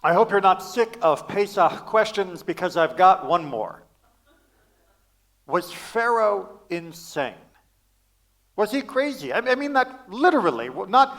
I hope you're not sick of Pesach questions because I've got one more. Was Pharaoh insane? Was he crazy? I mean that literally, not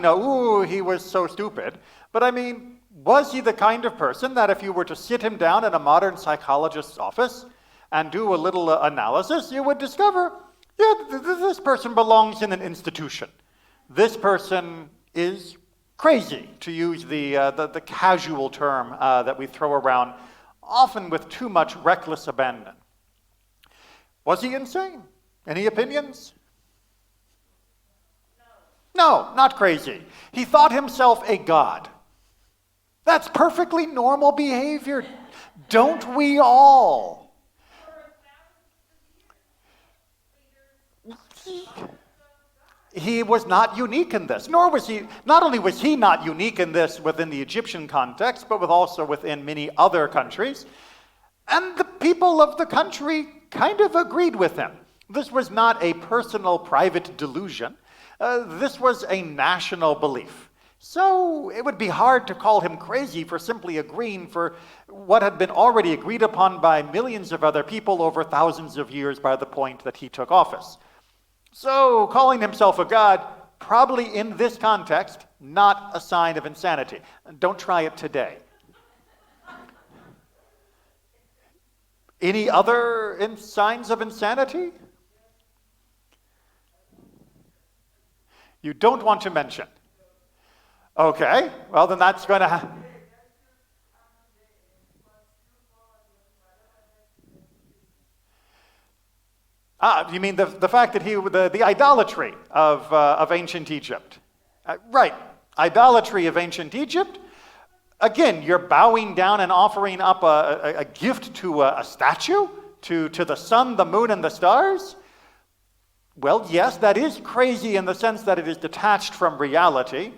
ooh, he was so stupid, but I mean, was he the kind of person that if you were to sit him down in a modern psychologist's office and do a little analysis, you would discover, yeah, this person belongs in an institution. This person is crazy, to use the casual term that we throw around, often with too much reckless abandon. Was he insane? Any opinions? No, not crazy. He thought himself a god. That's perfectly normal behavior. Don't we all? He was not unique in this, nor was he, not only was he not unique in this within the Egyptian context, but also within many other countries. And the people of the country kind of agreed with him. This was not a personal, private delusion. This was a national belief. So it would be hard to call him crazy for simply agreeing for what had been already agreed upon by millions of other people over thousands of years by the point that he took office. So calling himself a god, probably in this context, not a sign of insanity. Don't try it today. Any other signs of insanity? You don't want to mention. Okay, well then that's going to you mean the fact that the idolatry of ancient Egypt. Right, idolatry of ancient Egypt. Again, you're bowing down and offering up a gift to a statue, to the sun, the moon, and the stars. Well, yes, that is crazy in the sense that it is detached from reality,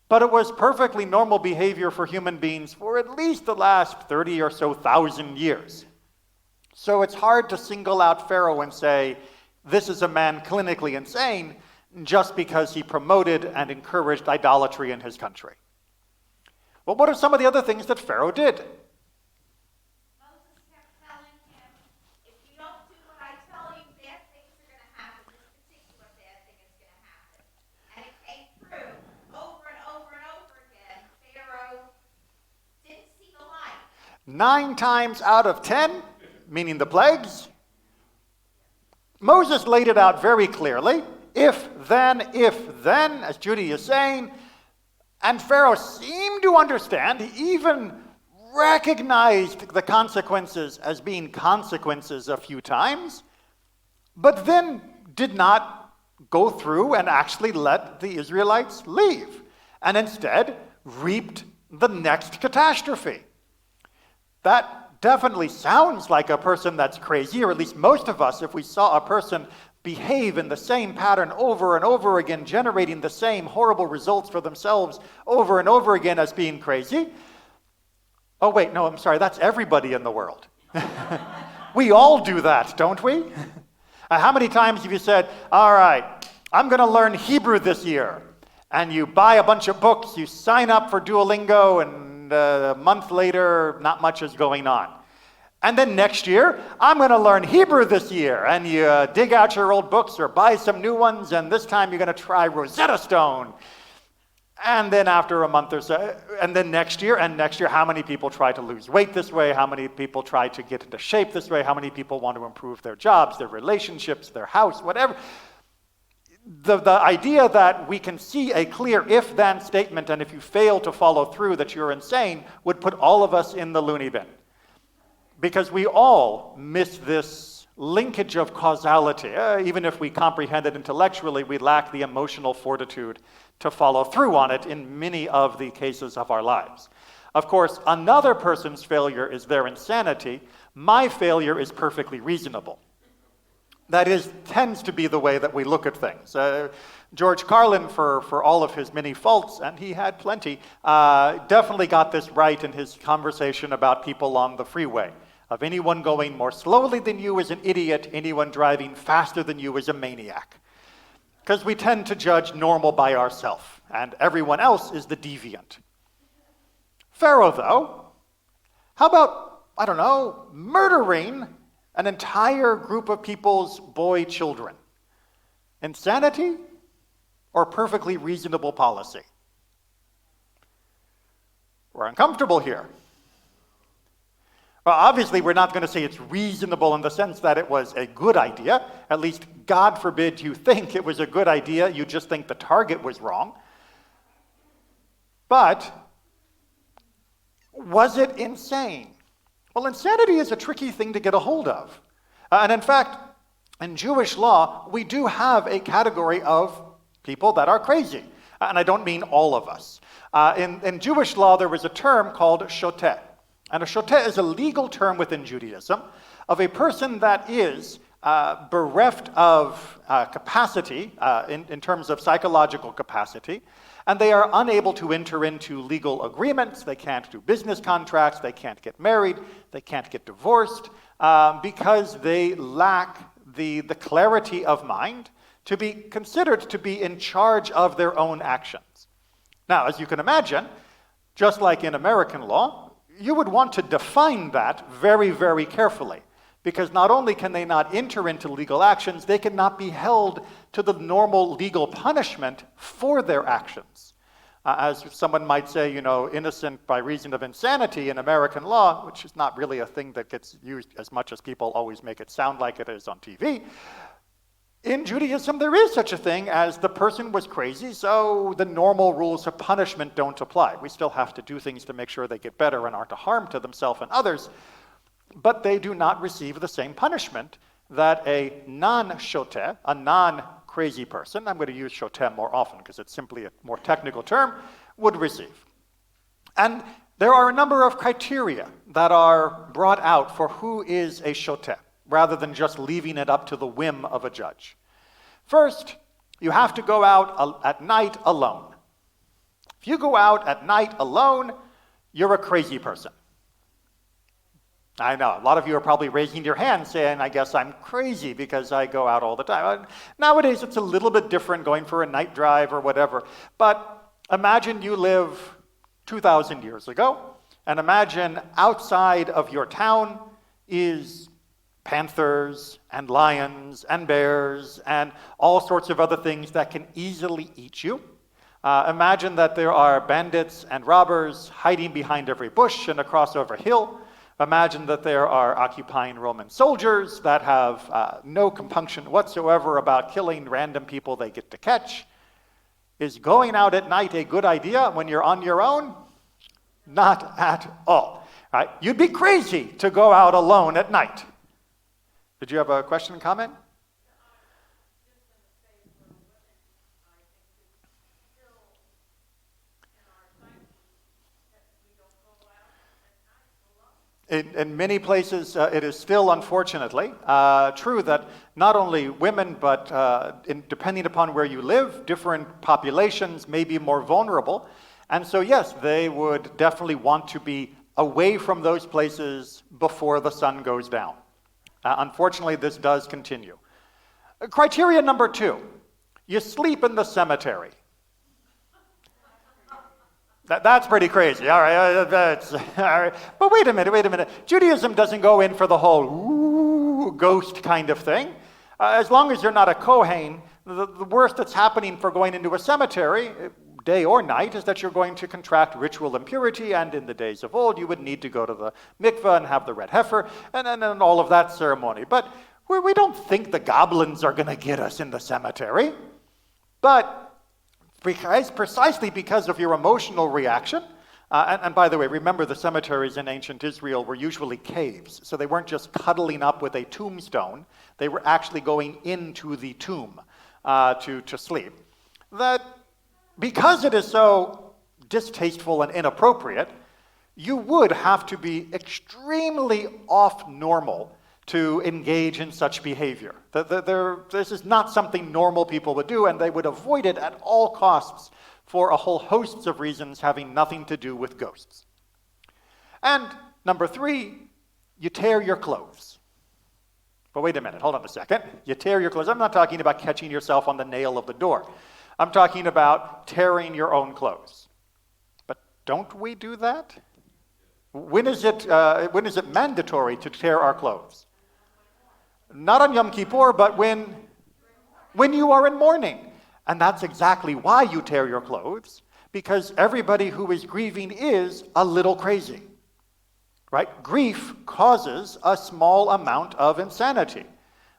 but it was perfectly normal behavior for human beings for at least the last 30 or so thousand years. So it's hard to single out Pharaoh and say, this is a man clinically insane just because he promoted and encouraged idolatry in his country. Well, what are some of the other things that Pharaoh did? And it came through over and over and over again. Pharaoh didn't see the light. 9 times out of 10, meaning the plagues, Moses laid it out very clearly. If then, as Judy is saying, and Pharaoh seemed to understand. He even recognized the consequences as being consequences a few times, but then did not go through and actually let the Israelites leave, and instead reaped the next catastrophe. That definitely sounds like a person that's crazy, or at least most of us, if we saw a person behave in the same pattern over and over again, generating the same horrible results for themselves over and over again as being crazy. Oh wait, no, I'm sorry, that's everybody in the world. We all do that, don't we? How many times have you said, all right, I'm going to learn Hebrew this year, and you buy a bunch of books, you sign up for Duolingo, and a month later, not much is going on. And then next year, I'm going to learn Hebrew this year. And you dig out your old books or buy some new ones, and this time you're going to try Rosetta Stone. And then after a month or so, and then next year, how many people try to lose weight this way? How many people try to get into shape this way? How many people want to improve their jobs, their relationships, their house, whatever? The idea that we can see a clear if-then statement, and if you fail to follow through that you're insane, would put all of us in the loony bin. Because we all miss this linkage of causality. Even if we comprehend it intellectually, we lack the emotional fortitude to follow through on it in many of the cases of our lives. Of course, another person's failure is their insanity. My failure is perfectly reasonable. That is, tends to be the way that we look at things. George Carlin, for all of his many faults, and he had plenty, definitely got this right in his conversation about people on the freeway. Of anyone going more slowly than you is an idiot, anyone driving faster than you is a maniac. Because we tend to judge normal by ourselves, and everyone else is the deviant. Pharaoh, though, how about, I don't know, murdering an entire group of people's boy children? Insanity or perfectly reasonable policy? We're uncomfortable here. Well, obviously, we're not going to say it's reasonable in the sense that it was a good idea. At least, God forbid you think it was a good idea. You just think the target was wrong. But was it insane? Well, insanity is a tricky thing to get a hold of. And in fact, in Jewish law, we do have a category of people that are crazy. And I don't mean all of us. In Jewish law, there was a term called shoteh. And a shoteh is a legal term within Judaism of a person that is bereft of capacity in terms of psychological capacity, and they are unable to enter into legal agreements. They can't do business contracts. They can't get married. They can't get divorced because they lack the clarity of mind to be considered to be in charge of their own actions. Now, as you can imagine, just like in American law, you would want to define that very, very carefully, because not only can they not enter into legal actions, they cannot be held to the normal legal punishment for their actions. As someone might say, innocent by reason of insanity in American law, which is not really a thing that gets used as much as people always make it sound like it is on TV. In Judaism, there is such a thing as the person was crazy, so the normal rules of punishment don't apply. We still have to do things to make sure they get better and aren't a harm to themselves and others, but they do not receive the same punishment that a non-shoteh, a non-crazy person, I'm going to use shoteh more often because it's simply a more technical term, would receive. And there are a number of criteria that are brought out for who is a shoteh, rather than just leaving it up to the whim of a judge. First, you have to go out at night alone. If you go out at night alone, you're a crazy person. I know, a lot of you are probably raising your hand saying, I guess I'm crazy because I go out all the time. Nowadays, it's a little bit different going for a night drive or whatever. But imagine you live 2,000 years ago, and imagine outside of your town is panthers and lions and bears and all sorts of other things that can easily eat you. Imagine that there are bandits and robbers hiding behind every bush and across every hill. Imagine that there are occupying Roman soldiers that have no compunction whatsoever about killing random people they get to catch. Is going out at night a good idea when you're on your own? Not at all. Right? You'd be crazy to go out alone at night. Did you have a question, comment? In many places, it is still, unfortunately, true that not only women, but depending upon where you live, different populations may be more vulnerable. And so, yes, they would definitely want to be away from those places before the sun goes down. Unfortunately, this does continue. Criteria number 2, you sleep in the cemetery. That's pretty crazy. All right, all right. But wait a minute. Judaism doesn't go in for the whole ghost kind of thing. As long as you're not a Kohen, the worst that's happening for going into a cemetery, day or night, is that you're going to contract ritual impurity, and in the days of old, you would need to go to the mikveh and have the red heifer, and all of that ceremony. But we don't think the goblins are going to get us in the cemetery. But precisely because of your emotional reaction, and by the way, remember the cemeteries in ancient Israel were usually caves, so they weren't just cuddling up with a tombstone, they were actually going into the tomb to sleep. That because it is so distasteful and inappropriate, you would have to be extremely off-normal to engage in such behavior. This is not something normal people would do, and they would avoid it at all costs for a whole host of reasons having nothing to do with ghosts. And number 3, you tear your clothes. But wait a minute, hold on a second. You tear your clothes. I'm not talking about catching yourself on the nail of the door. I'm talking about tearing your own clothes. But don't we do that? When is it mandatory to tear our clothes? Not on Yom Kippur, but when you are in mourning. And that's exactly why you tear your clothes, because everybody who is grieving is a little crazy. Right? Grief causes a small amount of insanity.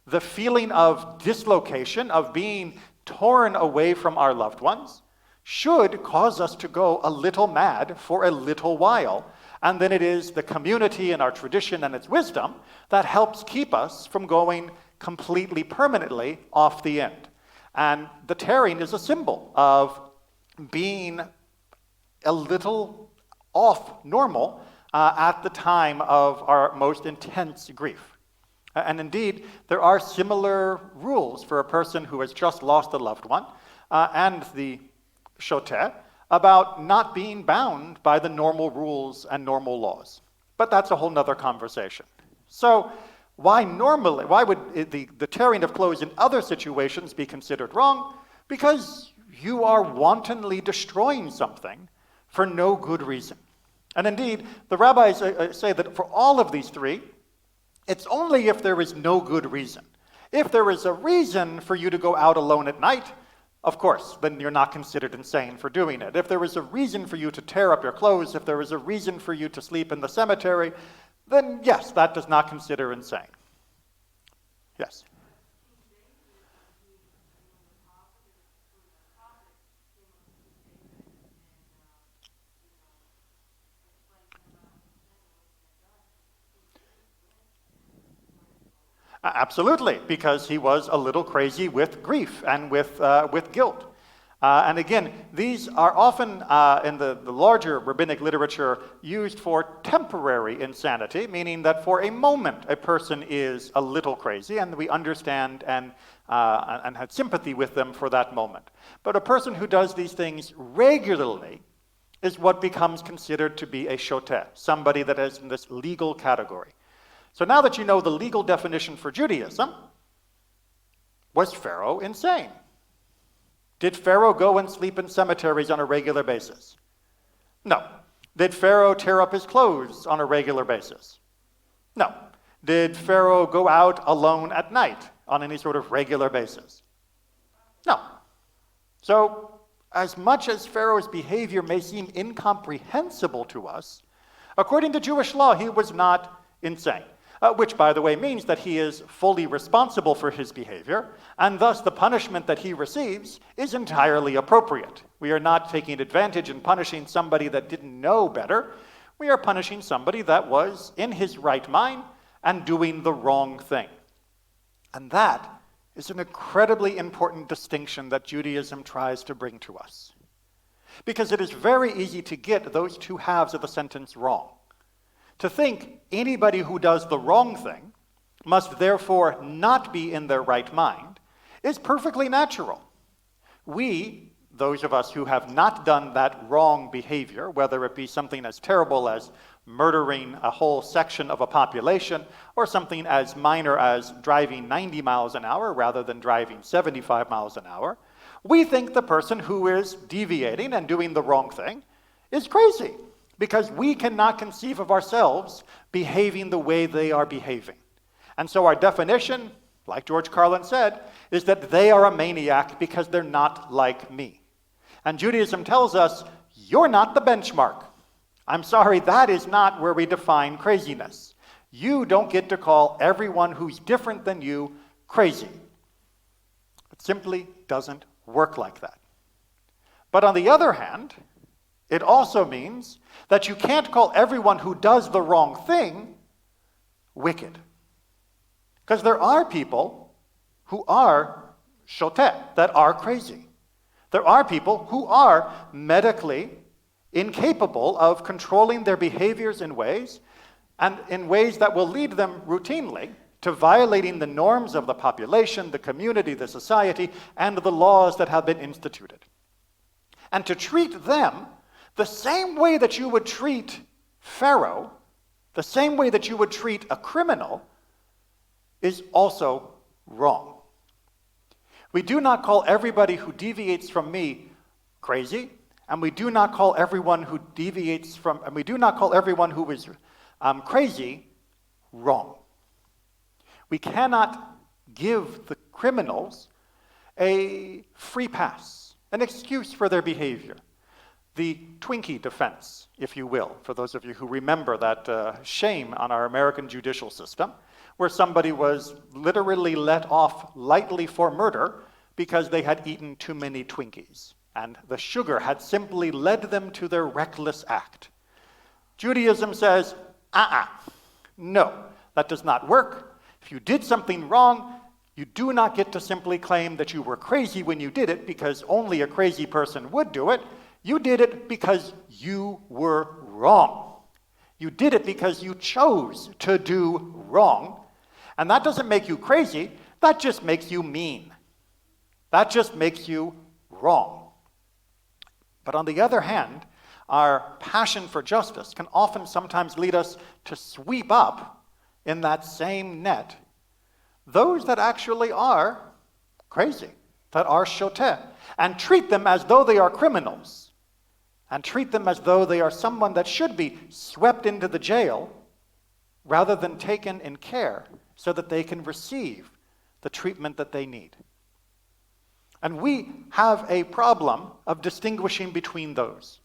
The feeling of dislocation, of being torn away from our loved ones, should cause us to go a little mad for a little while. And then it is the community and our tradition and its wisdom that helps keep us from going completely permanently off the end. And the tearing is a symbol of being a little off normal at the time of our most intense grief. And indeed, there are similar rules for a person who has just lost a loved one and the shoteh about not being bound by the normal rules and normal laws. But that's a whole nother conversation. So why would the tearing of clothes in other situations be considered wrong? Because you are wantonly destroying something for no good reason. And indeed, the rabbis say that for all of these three, it's only if there is no good reason. If there is a reason for you to go out alone at night, of course, then you're not considered insane for doing it. If there is a reason for you to tear up your clothes, if there is a reason for you to sleep in the cemetery, then yes, that does not consider insane. Yes? Absolutely, because he was a little crazy with grief and with guilt. And again, these are often, in the larger rabbinic literature, used for temporary insanity, meaning that for a moment a person is a little crazy, and we understand and have sympathy with them for that moment. But a person who does these things regularly is what becomes considered to be a shoteh, somebody that is in this legal category. So now that you know the legal definition for Judaism, was Pharaoh insane? Did Pharaoh go and sleep in cemeteries on a regular basis? No. Did Pharaoh tear up his clothes on a regular basis? No. Did Pharaoh go out alone at night on any sort of regular basis? No. So, as much as Pharaoh's behavior may seem incomprehensible to us, according to Jewish law, he was not insane. Which, by the way, means that he is fully responsible for his behavior, and thus the punishment that he receives is entirely appropriate. We are not taking advantage and punishing somebody that didn't know better. We are punishing somebody that was in his right mind and doing the wrong thing. And that is an incredibly important distinction that Judaism tries to bring to us. Because it is very easy to get those two halves of the sentence wrong. To think anybody who does the wrong thing must therefore not be in their right mind is perfectly natural. We, those of us who have not done that wrong behavior, whether it be something as terrible as murdering a whole section of a population, or something as minor as driving 90 miles an hour rather than driving 75 miles an hour, we think the person who is deviating and doing the wrong thing is crazy, because we cannot conceive of ourselves behaving the way they are behaving. And so our definition, like George Carlin said, is that they are a maniac because they're not like me. And Judaism tells us, you're not the benchmark. I'm sorry, that is not where we define craziness. You don't get to call everyone who's different than you crazy. It simply doesn't work like that. But on the other hand, it also means that you can't call everyone who does the wrong thing wicked. Because there are people who are shoteh, that are crazy. There are people who are medically incapable of controlling their behaviors in ways that will lead them routinely to violating the norms of the population, the community, the society, and the laws that have been instituted. And to treat them the same way that you would treat Pharaoh, the same way that you would treat a criminal, is also wrong. We do not call everybody who deviates from me crazy, and we do not call everyone who deviates from, and we do not call everyone who is crazy wrong. We cannot give the criminals a free pass, an excuse for their behavior. The Twinkie defense, if you will, for those of you who remember that shame on our American judicial system, where somebody was literally let off lightly for murder because they had eaten too many Twinkies, and the sugar had simply led them to their reckless act. Judaism says, no, that does not work. If you did something wrong, you do not get to simply claim that you were crazy when you did it, because only a crazy person would do it. You did it because you were wrong. You did it because you chose to do wrong. And that doesn't make you crazy, that just makes you mean. That just makes you wrong. But on the other hand, our passion for justice can often sometimes lead us to sweep up in that same net those that actually are crazy, that are shoteh, and treat them as though they are criminals, and treat them as though they are someone that should be swept into the jail rather than taken in care so that they can receive the treatment that they need. And we have a problem of distinguishing between those.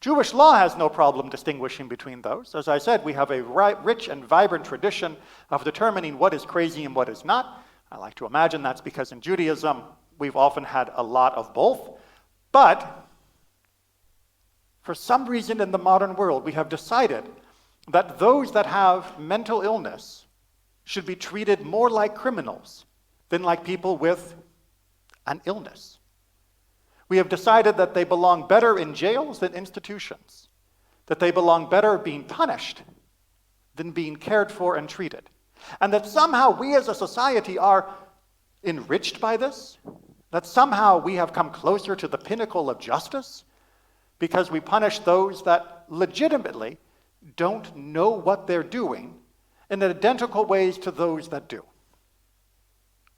Jewish law has no problem distinguishing between those. As I said, we have a rich and vibrant tradition of determining what is crazy and what is not. I like to imagine that's because in Judaism, we've often had a lot of both. But for some reason in the modern world, we have decided that those that have mental illness should be treated more like criminals than like people with an illness. We have decided that they belong better in jails than institutions, that they belong better being punished than being cared for and treated, and that somehow we as a society are enriched by this, that somehow we have come closer to the pinnacle of justice because we punish those that legitimately don't know what they're doing in identical ways to those that do.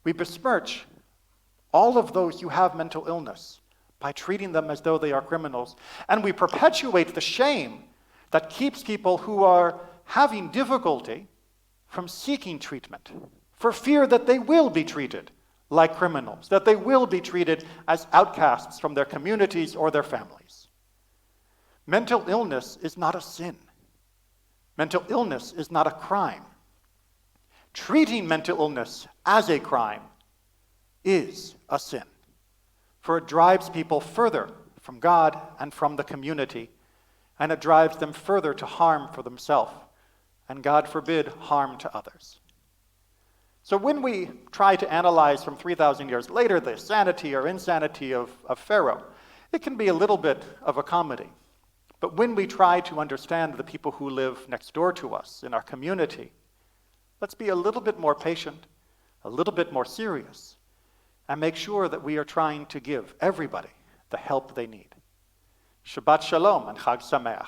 We besmirch all of those who have mental illness by treating them as though they are criminals. And we perpetuate the shame that keeps people who are having difficulty from seeking treatment, for fear that they will be treated like criminals, that they will be treated as outcasts from their communities or their families. Mental illness is not a sin. Mental illness is not a crime. Treating mental illness as a crime is a sin, for it drives people further from God and from the community, and it drives them further to harm for themselves, and God forbid, harm to others. So when we try to analyze from 3,000 years later the sanity or insanity of Pharaoh, it can be a little bit of a comedy. But when we try to understand the people who live next door to us in our community, let's be a little bit more patient, a little bit more serious, and make sure that we are trying to give everybody the help they need. Shabbat Shalom and Chag Sameach.